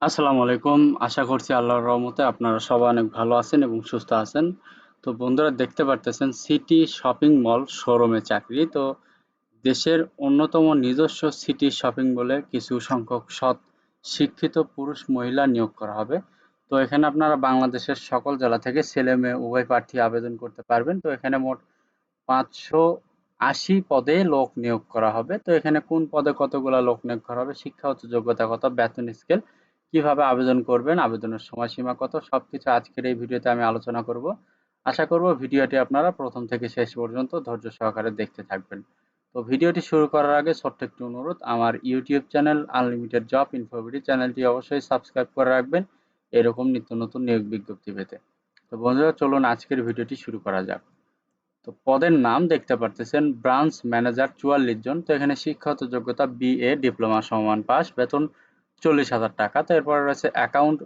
আসসালামু আলাইকুম। আশা করছি আল্লাহর রহমতে আপনারা সবাই অনেক ভালো আছেন এবং সুস্থ আছেন। তো বন্ধুরা দেখতে পারতেছেন সিটি শপিং মল শোরুমে চাকরি। তো দেশের অন্যতম নিজস্ব সিটি শপিং মলে কিছু সংখ্যক সৎ শিক্ষিত পুরুষ মহিলা নিয়োগ করা হবে। তো এখানে আপনারা বাংলাদেশের সকল জেলা থেকে ছেলে মেয়ে উভয় প্রার্থী আবেদন করতে পারবেন। তো এখানে মোট ৫৮০ পদে লোক নিয়োগ করা হবে। তো এখানে কোন পদে কতগুলা লোক নিয়োগ করা হবে, শিক্ষাগত যোগ্যতা কত, বেতন স্কেল, কিভাবে আবেদন করবেন, আবেদনের সময়সীমা কত, সবকিছু আজকের এই ভিডিওতে আমি আলোচনা করব। আশা করব ভিডিওটি আপনারা প্রথম থেকে শেষ পর্যন্ত ধৈর্য সহকারে দেখতে থাকবেন। তো ভিডিওটি শুরু করার আগে ছোট্ট একটি অনুরোধ, আমার ইউটিউব চ্যানেল আনলিমিটেড জব ইনফোভিডি চ্যানেলটি অবশ্যই সাবস্ক্রাইব করে রাখবেন এরকম নিত্য নতুন নিয়োগ বিজ্ঞপ্তি পেতে। তো বন্ধুরা চলুন আজকের ভিডিওটি শুরু করা যাক। তো পদের নাম দেখতে পারতেছেন ব্রাঞ্চ ম্যানেজার ৪৪ জন। তো এখানে শিক্ষাগত যোগ্যতা বিএ ডিপ্লোমা সমমান পাস, বেতন ৪০,০০০ টাকা। তো এরপরে রয়েছে অ্যাকাউন্ট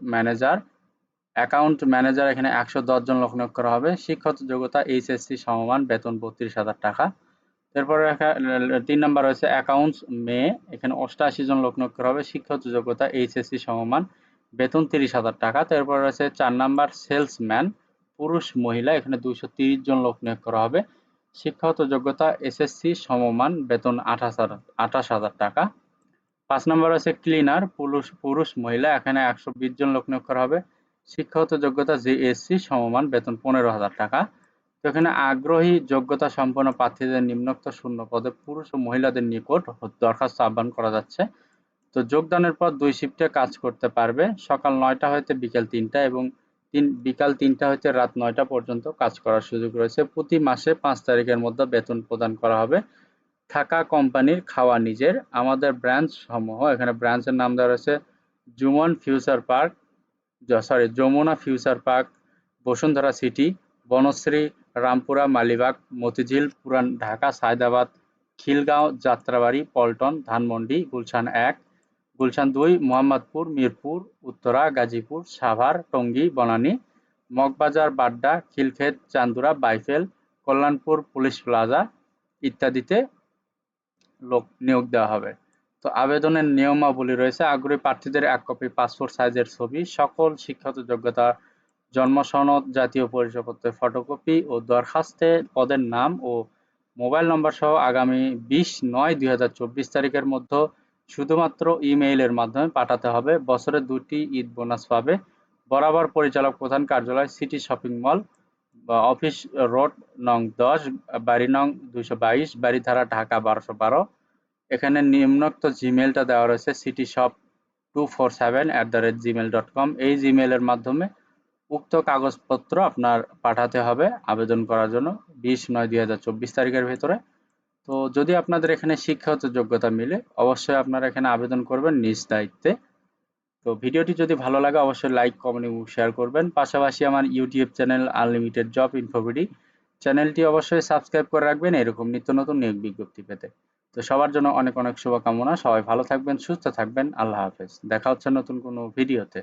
ম্যানেজার এখানে ১১০ জন লোক নিয়োগ করা হবে। শিক্ষাগত যোগ্যতা এইচএসসি সমমান, বেতন ৩২,০০০ টাকা। এরপরে ৩ নাম্বার রয়েছে অ্যাকাউন্টস মেয়ে, এখানে ৮৮ জন লোক নিয়োগ করা হবে। শিক্ষাগত যোগ্যতা এইচএসসি সমমান, বেতন ৩০,০০০ টাকা। তো এরপরে রয়েছে ৪ নাম্বার সেলসম্যান পুরুষ মহিলা, এখানে ২৩০ জন লোক নিয়োগ করা হবে। শিক্ষাগত যোগ্যতা এসএসসি সমমান, বেতন ২৮,০০০ টাকা। ৫ নাম্বার আছে ক্লিনার পুরুষ পুরুষ মহিলা, এখানে ১২০ জন লোক নিয়োগ করা হবে। শিক্ষাগত যোগ্যতা জিএসসি সমমান, বেতন ১৫,০০০ টাকা। তো এখানে আগ্রহী যোগ্যতা সম্পন্ন প্রার্থীদের নিম্নোক্ত শূন্য পদে পুরুষ ও মহিলাদের নিকট দরখাস্ত আহ্বান করা যাচ্ছে। তো যোগদানের পর ২ শিফটে কাজ করতে পারবে। সকাল ৯টা হইতে বিকেল ৩টা এবং বিকাল ৩টা হইতে রাত ৯টা পর্যন্ত কাজ করার সুযোগ রয়েছে। প্রতি মাসে ৫ তারিখের মধ্যে বেতন প্রদান করা হবে। থাকা কোম্পানির, খাওয়া নিজের। আমাদের ব্রাঞ্চ সমূহ, এখানে ব্রাঞ্চের নাম দেওয়া রয়েছে Jamuna Future Park, Bashundhara City, Banasree, Rampura, Malibagh, Motijheel, Puran Dhaka, Sayedabad, Khilgaon, Jatrabari, Paltan, Dhanmondi, Gulshan ১, Gulshan ২, Mohammadpur, Mirpur, Uttara, Gazipur, Savar, Tongi, Banani, Moghbazar, Badda, Khilkhet, Chandura, বাইফেল, কল্যাণপুর, পুলিশ প্লাজা ইত্যাদিতে লোক নিয়োগ দেওয়া হবে। তো আবেদনের নিয়মাবলী রয়েছে, আগ্রহী প্রার্থীদের ১ কপি পাসপোর্ট সাইজের ছবি, সকল শিক্ষাগত যোগ্যতা, জন্ম সনদ, জাতীয় পরিচয়পত্রের ফটোকপি ও দরখাস্তে পদের নাম ও মোবাইল নম্বর সহ আগামী ২০/৯/২০২৪ তারিখের মধ্যে শুধুমাত্র ইমেইলের মাধ্যমে পাঠাতে হবে। বছরে ২টি ঈদ বোনাস পাবে। বরাবর পরিচালক প্রধান কার্যালয়, city shopping mall, office road, নং ১০, বাড়ি নং ২২২, বারিধারা, ঢাকা ১২১২। এখানে নিম্নোক্ত জিমেইলটা দেওয়া রয়েছে cityshop247@gmail.com। এই জিমেইলের মাধ্যমে উক্ত কাগজপত্র আপনার পাঠাতে হবে আবেদন করার জন্য ২০/৯/২০২৪ তারিখের ভেতরে। তো যদি আপনাদের এখানে শিক্ষাগত যোগ্যতা মিলে অবশ্যই আপনারা এখানে আবেদন করবেন নিজ দায়িত্বে। তো ভিডিওটি যদি ভালো লাগে অবশ্যই লাইক, কমেন্ট এবং শেয়ার করবেন। পাশাপাশি আমার ইউটিউব চ্যানেল আনলিমিটেড জব ইনফোভিডি চ্যানেলটি অবশ্যই সাবস্ক্রাইব করে রাখবেন এরকম নিত্য নতুন নিয়োগ বিজ্ঞপ্তি পেতে। তো সবার জন্য অনেক অনেক শুভকামনা। সবাই ভালো থাকবেন, সুস্থ থাকবেন। আল্লাহ হাফেজ। দেখা হচ্ছে নতুন কোনো ভিডিওতে।